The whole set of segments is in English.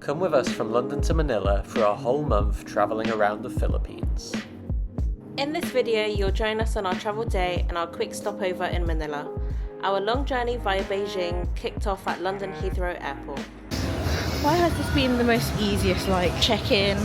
Come with us from London to Manila for a whole month travelling around the Philippines. In this video, you'll join us on our travel day and our quick stopover in Manila. Our long journey via Beijing kicked off at London Heathrow Airport. Why has this been the most easiest, check-in,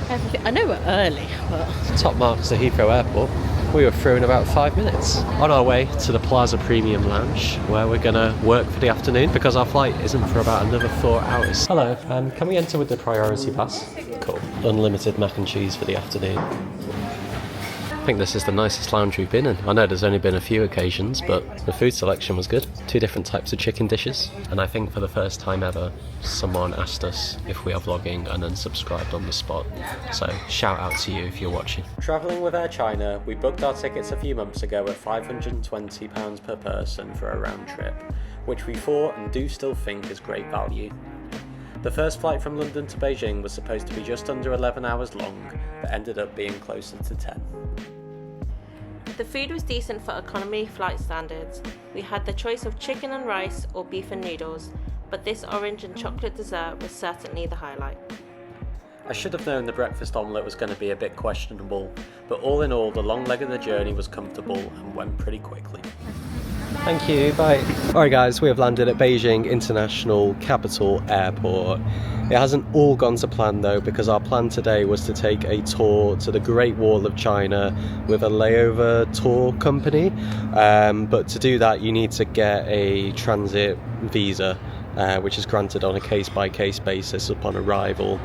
everything? I know we're early, but... Top marks to Heathrow Airport. We were through in about 5 minutes. On our way to the Plaza Premium Lounge, where we're gonna work for the afternoon because our flight isn't for about another 4 hours. Hello, can we enter with the priority pass? Cool. Unlimited mac and cheese for the afternoon. I think this is the nicest lounge we've been in. I know there's only been a few occasions, but the food selection was good. 2 different types of chicken dishes, and I think for the first time ever, someone asked us if we are vlogging and then subscribed on the spot. So shout out to you if you're watching. Travelling with Air China, we booked our tickets a few months ago at £520 per person for a round trip, which we thought and do still think is great value. The first flight from London to Beijing was supposed to be just under 11 hours long, but ended up being closer to 10. The food was decent for economy flight standards. We had the choice of chicken and rice or beef and noodles, but this orange and chocolate dessert was certainly the highlight. I should have known the breakfast omelette was going to be a bit questionable, but all in all, the long leg of the journey was comfortable and went pretty quickly. Thank you, bye. Alright guys, we have landed at Beijing International Capital Airport. It hasn't all gone to plan though, because our plan today was to take a tour to the Great Wall of China with a layover tour company. But to do that you need to get a transit visa, which is granted on a case-by-case basis upon arrival.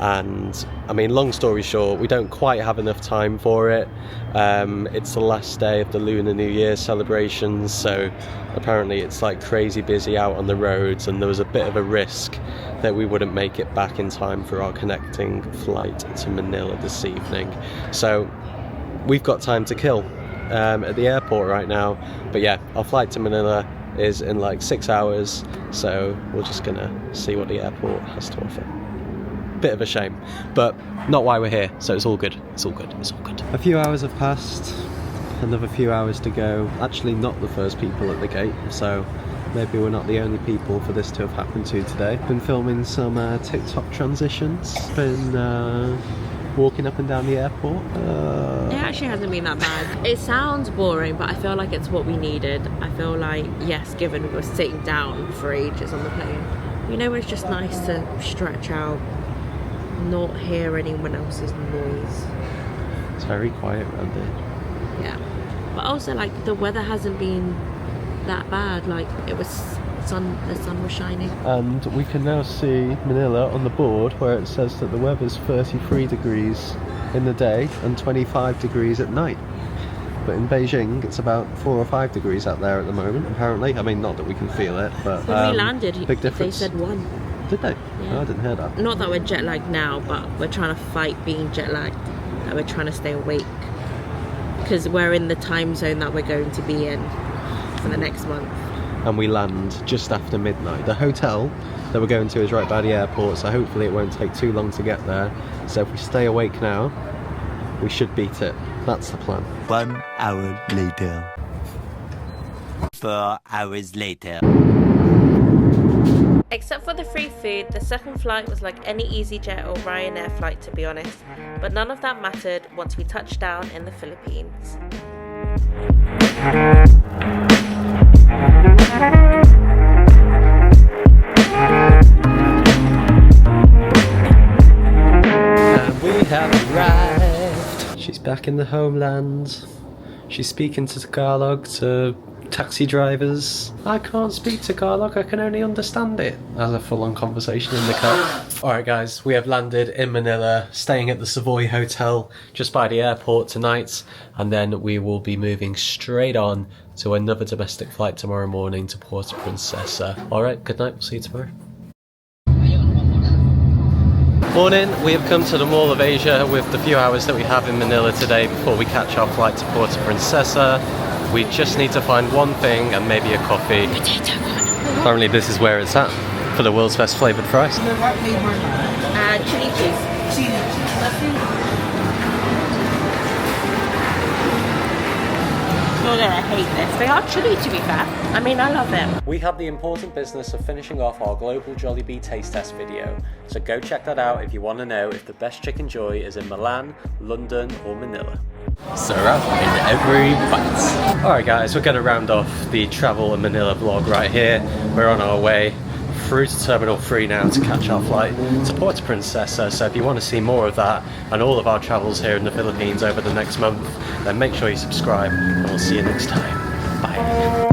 And I mean, long story short, we don't quite have enough time for it. It's the last day of the Lunar New Year celebrations, so apparently it's crazy busy out on the roads, and there was a bit of a risk that we wouldn't make it back in time for our connecting flight to Manila this evening. So we've got time to kill at the airport right now, but yeah, our flight to Manila is in 6 hours, so we're just gonna see what the airport has to offer. Bit of a shame, but not why we're here, so it's all good. It's all good. It's all good. A few hours have passed, another few hours to go. Actually not the first people at the gate, so maybe we're not the only people for this to have happened to today. Been filming some TikTok transitions, been walking up and down the airport. It actually hasn't been that bad. It sounds boring, but I feel like it's what we needed. I feel like, yes, given we were sitting down for ages on the plane, it's just nice to stretch out, not hear anyone else's noise. It's very quiet around here. Yeah, but also the weather hasn't been that bad. It was the sun was shining, and we can now see Manila on the board where it says that the weather's 33 degrees in the day and 25 degrees at night. But in Beijing it's about 4 or 5 degrees out there at the moment, apparently. I mean, not that we can feel it, but when we landed, big difference. They said 1. Did they? Yeah. Oh, I didn't hear that. Not that we're jet lagged now, but we're trying to fight being jet lagged. That we're trying to stay awake because we're in the time zone that we're going to be in for the next month. And we land just after midnight. The hotel that we're going to is right by the airport, so hopefully it won't take too long to get there. So if we stay awake now, we should beat it. That's the plan. 1 hour later. 4 hours later. Except for the free food, the second flight was like any EasyJet or Ryanair flight, to be honest. But none of that mattered once we touched down in the Philippines. And we have arrived. She's back in the homeland. She's speaking to Tagalog to taxi drivers. I can't speak Tagalog, I can only understand it. As a full-on conversation in the car. Alright guys, we have landed in Manila, staying at the Savoy Hotel just by the airport tonight, and then we will be moving straight on to another domestic flight tomorrow morning to Puerto Princesa. Alright, good night, we'll see you tomorrow. Morning, we have come to the Mall of Asia with the few hours that we have in Manila today before we catch our flight to Puerto Princesa. We just need to find one thing and maybe a coffee. Potato corn. Apparently this is where it's at for the world's best flavoured fries. Chili cheese. You're gonna hate this. They are chilly, to be fair. I mean, I love it. We have the important business of finishing off our global Jollibee taste test video, so go check that out if you want to know if the best chicken joy is in Milan, London or Manila. Syrup in every bite. Alright guys, we're going to round off the travel in Manila vlog right here. We're on our way through to Terminal 3 now to catch our flight to Puerto Princesa, so if you want to see more of that and all of our travels here in the Philippines over the next month, then make sure you subscribe and we'll see you next time. Bye.